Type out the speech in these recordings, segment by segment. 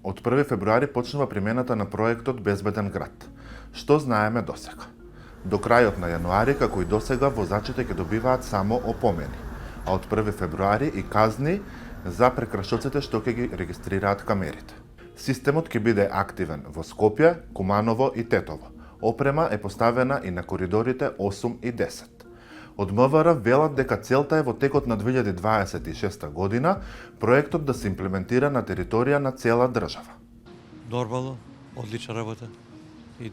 Од 1 февруари почнува примената на проектот Безбеден град. Што знаеме досега? До крајот на јануари, како и досега, возачите ќе добиваат само опомени, а од 1 февруари и казни за прекрашоците што ќе ги регистрираат камерите. Системот ќе биде активен во Скопје, Куманово и Тетово. Опрема е поставена и на коридорите 8 и 10. Од МВР велат дека целта е во текот на 2026 година проектот да се имплементира на територија на цела држава. Нормално, одлична работа. И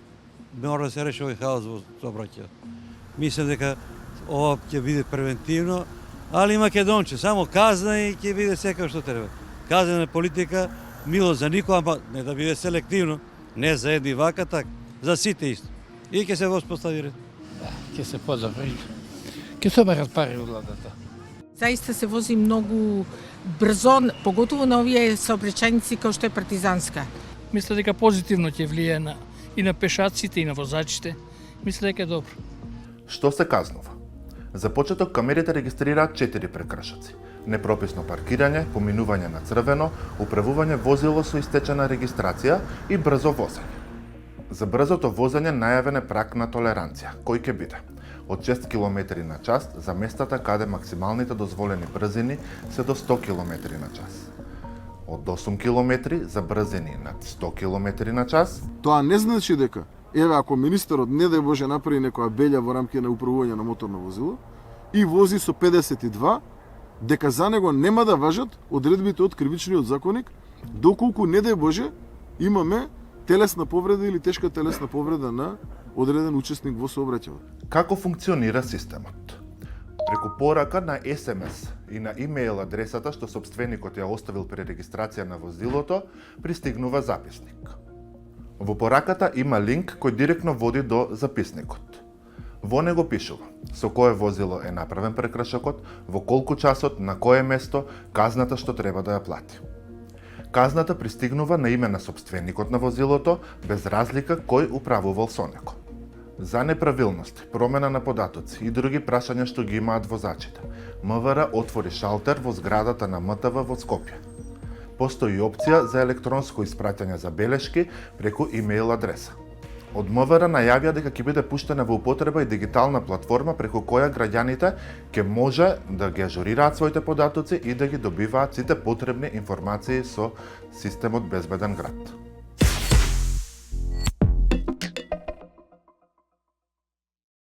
мора да се реши овој хаос во сообраќајот. Мислам дека ова ќе биде превентивно, али македонче, само казна и ќе биде секој што треба. Казна политика, мило за никој, ама не да биде селективно, не за едни вака так, за сите исто. И ќе се воспостави ред. Ќе се подобри. Ќе соберат пари од владата. Заиста се вози многу брзо, поготово на овие сообраќајници кој што е партизанска. Мисля дека позитивно ќе влијае и на пешаците и на возачите. Мисля дека е добро. Што се казнува? За почеток камерите регистрираат 4 прекршоци: непрописно паркирање, поминување на црвено, управување возило со истечена регистрација и брзо возење. За брзото возење најавен е праг на толеранција, кој ќе биде од 6 км на час за местата каде максималните дозволени брзини се до 100 км на час. Од 8 км за брзини над 100 км на час. Тоа не значи дека, еве, ако министерот не дај Боже направи некоја белја во рамките на управување на моторно возило и вози со 52, дека за него нема да важат одредбите од кривичниот законник, доколку не дај Боже имаме телесна повреда или тешка телесна повреда на одреден учесник во сообраќајот. Како функционира системот? Преку порака на СМС и на имејл адресата што сопственикот ја оставил при регистрација на возилото, пристигнува записник. Во пораката има линк кој директно води до записникот. Во него пишува со кое возило е направен прекршокот, во колку часот, на кое место, казната што треба да ја плати. Казната пристигнува на име на сопственикот на возилото, без разлика кој управувал со него. За неправилности, промена на податоци и други прашања што ги имаат возачите, МВР отвори шалтер во зградата на МТВ во Скопје. Постои опција за електронско испраќање забелешки преку имејл адреса. Од МВР најавија дека ќе биде пуштена во употреба и дигитална платформа преку која граѓаните ќе може да ги ажурираат своите податоци и да ги добиваат сите потребни информации со системот Безбеден град.